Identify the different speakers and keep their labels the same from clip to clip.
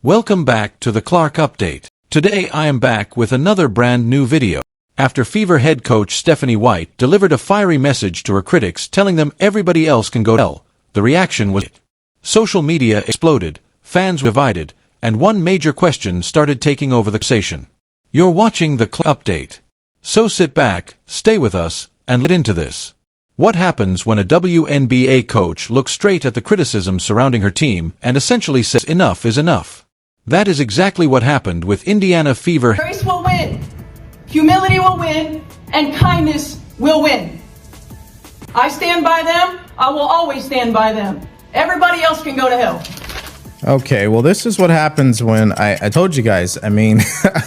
Speaker 1: Welcome back to the Clark Update. Today I am back with another brand new video. After Fever head coach Stephanie White delivered a fiery message to her critics telling them everybody else can go to hell, the reaction was social media exploded, fans were divided, and one major question started taking over the conversation. You're watching the Clark Update. So sit back, stay with us, and let into this. What happens when a WNBA coach looks straight at the criticism surrounding her team and essentially says enough is enough? That is exactly what happened with Indiana Fever.
Speaker 2: Grace will win, humility will win, and kindness will win. I stand by them. I will always stand by them. Everybody else can go to hell.
Speaker 3: Okay, well, this is what happens when I told you guys. I mean,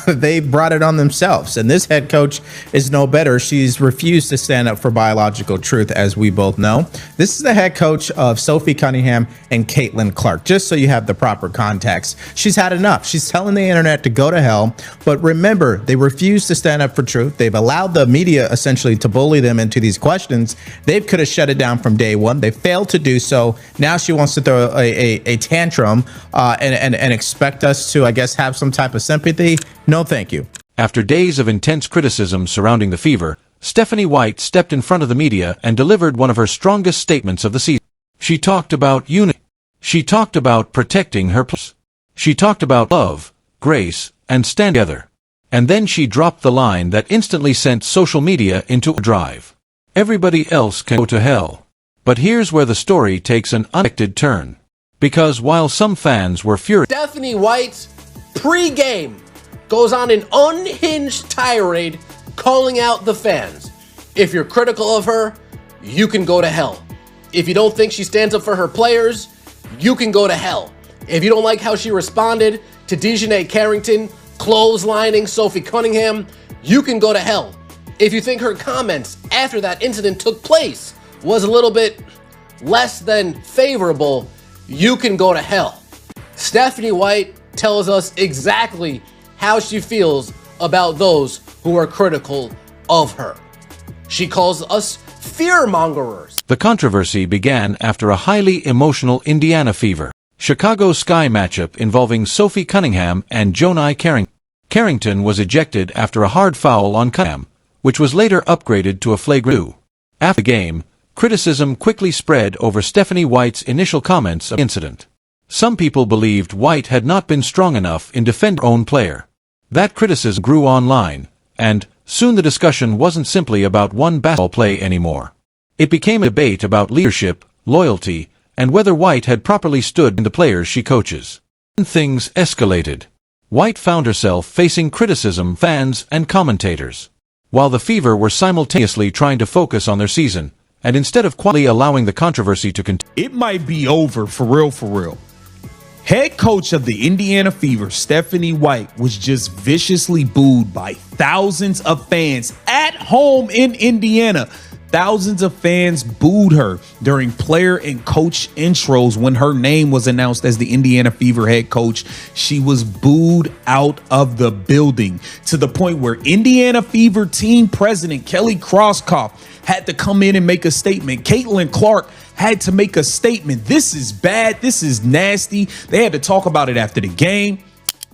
Speaker 3: they brought it on themselves, and this head coach is no better. She's refused to stand up for biological truth, as we both know. This is the head coach of Sophie Cunningham and Caitlin Clark, just so you have the proper context. She's had enough. She's telling the internet to go to hell, but remember, they refuse to stand up for truth. They've allowed the media essentially to bully them into these questions. They could have shut it down from day one. They failed to do so. Now she wants to throw a tantrum and expect us to, I guess, have some type of sympathy. No, thank you.
Speaker 1: After days of intense criticism surrounding the Fever, Stephanie White stepped in front of the media and delivered one of her strongest statements of the season. She talked about unity. She talked about protecting her players. She talked about love, grace, and stand together. And then she dropped the line that instantly sent social media into a drive. Everybody else can go to hell. But here's where the story takes an unexpected turn. Because while some fans were furious,
Speaker 4: Stephanie White's pre-game goes on an unhinged tirade calling out the fans. If you're critical of her, you can go to hell. If you don't think she stands up for her players, you can go to hell. If you don't like how she responded to Dejanay Carrington clotheslining Sophie Cunningham, you can go to hell. If you think her comments after that incident took place was a little bit less than favorable, you can go to hell. Stephanie White tells us exactly how she feels about those who are critical of her. She calls us fear-mongerers.
Speaker 1: The controversy began after a highly emotional Indiana Fever Chicago Sky matchup involving Sophie Cunningham and Dejanay Carrington. Carrington was ejected after a hard foul on Cunningham, which was later upgraded to a flagrant 2. After the game, criticism quickly spread over Stephanie White's initial comments of the incident. Some people believed White had not been strong enough in defending her own player. That criticism grew online, and soon the discussion wasn't simply about one basketball play anymore. It became a debate about leadership, loyalty, and whether White had properly stood in the players she coaches. Then things escalated. White found herself facing criticism from fans and commentators. While the Fever were simultaneously trying to focus on their season, and instead of quietly allowing the controversy to continue,
Speaker 5: it might be over for real. Head coach of the Indiana Fever, Stephanie White, was just viciously booed by thousands of fans at home in Indiana. Thousands of fans booed her during player and coach intros when her name was announced as the Indiana Fever head coach. She was booed out of the building to the point where Indiana Fever team president Kelly Crosskoff had to come in and make a statement. Caitlin Clark had to make a statement. This is bad. This is nasty. They had to talk about it after the game.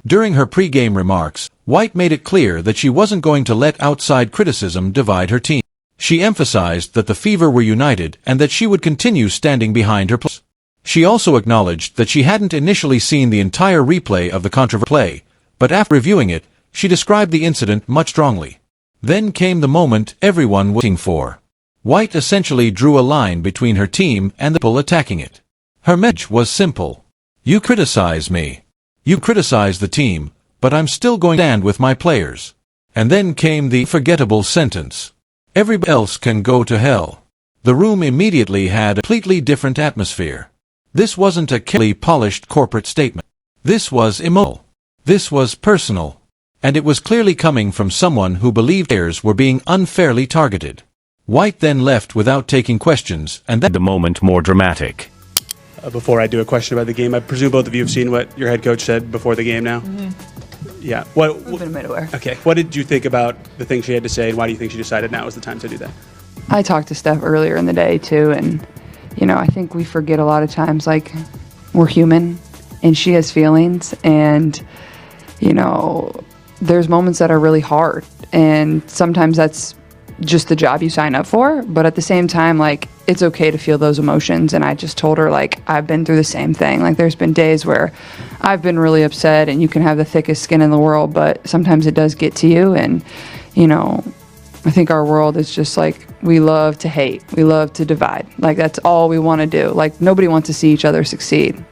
Speaker 1: During her pre-game remarks, White made it clear that she wasn't going to let outside criticism divide her team. She emphasized that the Fever were united and that she would continue standing behind her players. She also acknowledged that she hadn't initially seen the entire replay of the controversial play, but after reviewing it, she described the incident much strongly. Then came the moment everyone was waiting for. White essentially drew a line between her team and the people attacking it. Her message was simple. You criticize me. You criticize the team, but I'm still going to stand with my players. And then came the forgettable sentence. Everybody else can go to hell. The room immediately had a completely different atmosphere. This wasn't a carefully polished corporate statement. This was emotional. This was personal. And it was clearly coming from someone who believed players were being unfairly targeted. White then left without taking questions, and then the moment more dramatic.
Speaker 6: Before I do a question about the game, I presume both of you have seen what your head coach said before the game now? Yeah.
Speaker 7: I've been made aware.
Speaker 6: Okay. What did you think about the things she had to say, and why do you think she decided now was the time to do that?
Speaker 7: I talked to Steph earlier in the day, too, and, I think we forget a lot of times, like, we're human, and she has feelings, and you know, there's moments that are really hard, and sometimes that's just the job you sign up for. But at the same time, like, it's okay to feel those emotions. And I just told her, like, I've been through the same thing. Like, there's been days where I've been really upset, and you can have the thickest skin in the world, but sometimes it does get to you. And you know, I think our world is just like, we love to hate, we love to divide. Like, that's all we want to do. Like, nobody wants to see each other succeed,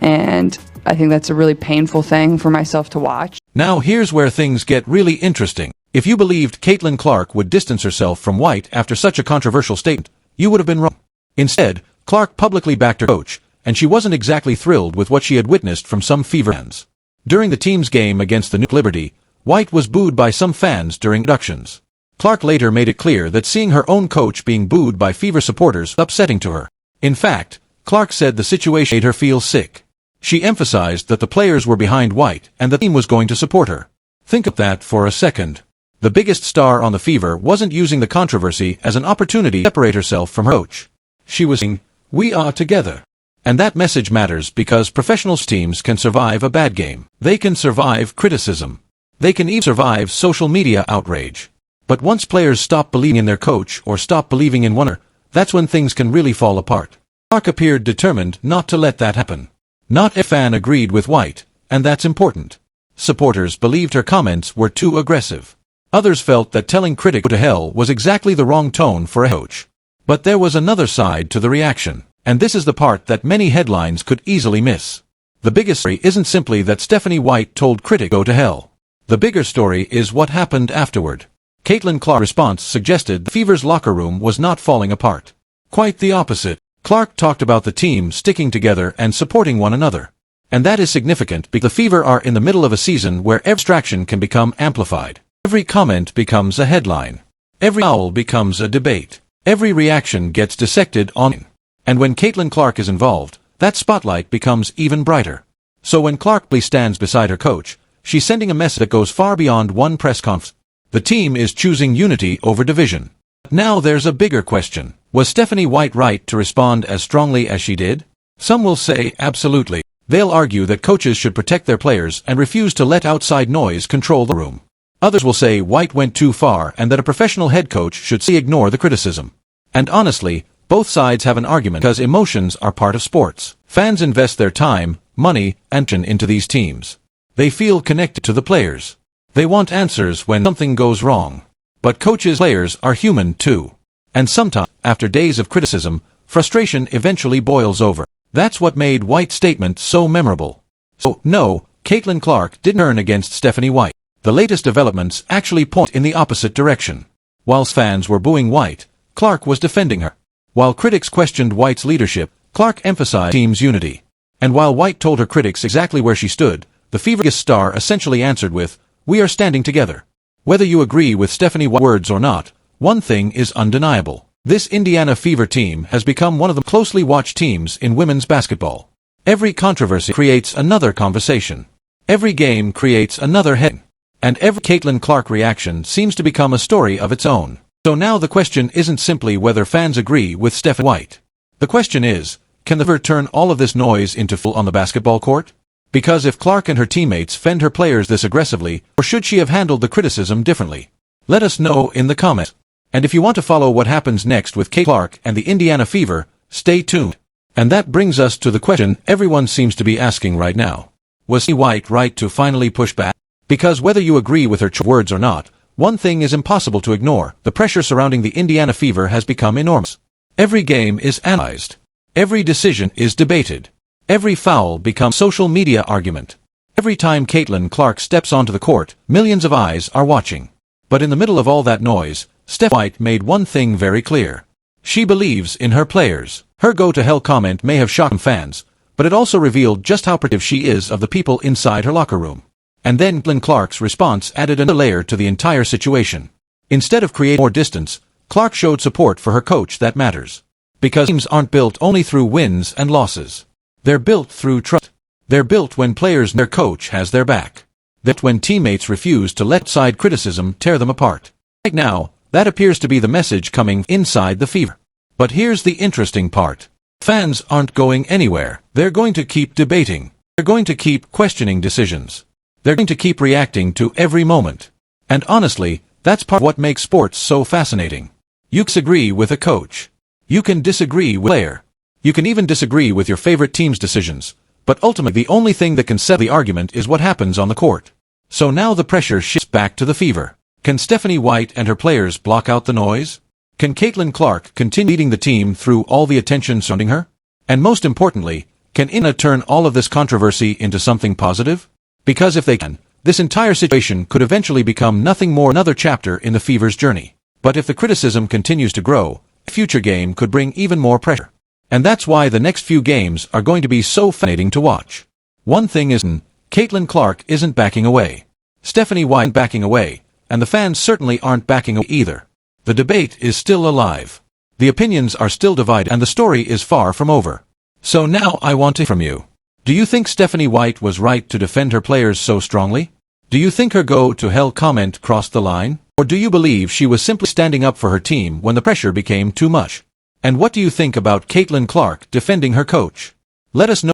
Speaker 7: and I think that's a really painful thing for myself to watch.
Speaker 1: Now here's where things get really interesting. If you believed Caitlin Clark would distance herself from White after such a controversial statement, you would have been wrong. Instead, Clark publicly backed her coach, and she wasn't exactly thrilled with what she had witnessed from some Fever fans. During the team's game against the New Liberty, White was booed by some fans during introductions. Clark later made it clear that seeing her own coach being booed by Fever supporters was upsetting to her. In fact, Clark said the situation made her feel sick. She emphasized that the players were behind White and the team was going to support her. Think of that for a second. The biggest star on the Fever wasn't using the controversy as an opportunity to separate herself from her coach. She was saying, "We are together." And that message matters because professional teams can survive a bad game. They can survive criticism. They can even survive social media outrage. But once players stop believing in their coach or stop believing in one another, that's when things can really fall apart. Clark appeared determined not to let that happen. Not every fan agreed with White, and that's important. Supporters believed her comments were too aggressive. Others felt that telling critics to go to hell was exactly the wrong tone for a coach. But there was another side to the reaction, and this is the part that many headlines could easily miss. The biggest story isn't simply that Stephanie White told critics to go to hell. The bigger story is what happened afterward. Caitlin Clark's response suggested the Fever's locker room was not falling apart. Quite the opposite. Clark talked about the team sticking together and supporting one another. And that is significant because the Fever are in the middle of a season where every distraction can become amplified. Every comment becomes a headline. Every foul becomes a debate. Every reaction gets dissected online. And when Caitlin Clark is involved, that spotlight becomes even brighter. So when Clark stands beside her coach, she's sending a message that goes far beyond one press conference. The team is choosing unity over division. Now there's a bigger question. Was Stephanie White right to respond as strongly as she did? Some will say absolutely. They'll argue that coaches should protect their players and refuse to let outside noise control the room. Others will say White went too far and that a professional head coach should ignore the criticism. And honestly, both sides have an argument because emotions are part of sports. Fans invest their time, money, and attention into these teams. They feel connected to the players. They want answers when something goes wrong. But coaches' players are human too. And sometimes, after days of criticism, frustration eventually boils over. That's what made White's statement so memorable. So, no, Caitlin Clark didn't turn against Stephanie White. The latest developments actually point in the opposite direction. Whilst fans were booing White, Clark was defending her. While critics questioned White's leadership, Clark emphasized team's unity. And while White told her critics exactly where she stood, the Fever star essentially answered with, "We are standing together." Whether you agree with Stephanie White's words or not, one thing is undeniable. This Indiana Fever team has become one of the closely watched teams in women's basketball. Every controversy creates another conversation. Every game creates another headline. And every Caitlin Clark reaction seems to become a story of its own. So now the question isn't simply whether fans agree with Stephanie White. The question is, can the Fever turn all of this noise into fuel on the basketball court? Because if Clark and her teammates fend her players this aggressively, or should she have handled the criticism differently? Let us know in the comments. And if you want to follow what happens next with Caitlin Clark and the Indiana Fever, stay tuned. And that brings us to the question everyone seems to be asking right now. Was Stephanie White right to finally push back? Because whether you agree with her words or not, one thing is impossible to ignore. The pressure surrounding the Indiana Fever has become enormous. Every game is analyzed. Every decision is debated. Every foul becomes a social media argument. Every time Caitlin Clark steps onto the court, millions of eyes are watching. But in the middle of all that noise, Stephanie White made one thing very clear. She believes in her players. Her go-to-hell comment may have shocked some fans, but it also revealed just how protective she is of the people inside her locker room. And then Caitlin Clark's response added another layer to the entire situation. Instead of creating more distance, Clark showed support for her coach that matters. Because teams aren't built only through wins and losses. They're built through trust. They're built when players know their coach has their back. They're built when teammates refuse to let outside criticism tear them apart. Right now, that appears to be the message coming inside the Fever. But here's the interesting part. Fans aren't going anywhere. They're going to keep debating. They're going to keep questioning decisions. They're going to keep reacting to every moment. And honestly, that's part of what makes sports so fascinating. You can disagree with a coach. You can disagree with a player. You can even disagree with your favorite team's decisions. But ultimately, the only thing that can settle the argument is what happens on the court. So now the pressure shifts back to the Fever. Can Stephanie White and her players block out the noise? Can Caitlin Clark continue leading the team through all the attention surrounding her? And most importantly, can Ina turn all of this controversy into something positive? Because if they can, this entire situation could eventually become nothing more than another chapter in the Fever's journey. But if the criticism continues to grow, a future game could bring even more pressure. And that's why the next few games are going to be so fascinating to watch. One thing is, Caitlin Clark isn't backing away. Stephanie White isn't backing away, and the fans certainly aren't backing away either. The debate is still alive. The opinions are still divided, and the story is far from over. So now I want to hear from you. Do you think Stephanie White was right to defend her players so strongly? Do you think her go to hell comment crossed the line? Or do you believe she was simply standing up for her team when the pressure became too much? And what do you think about Caitlin Clark defending her coach? Let us know.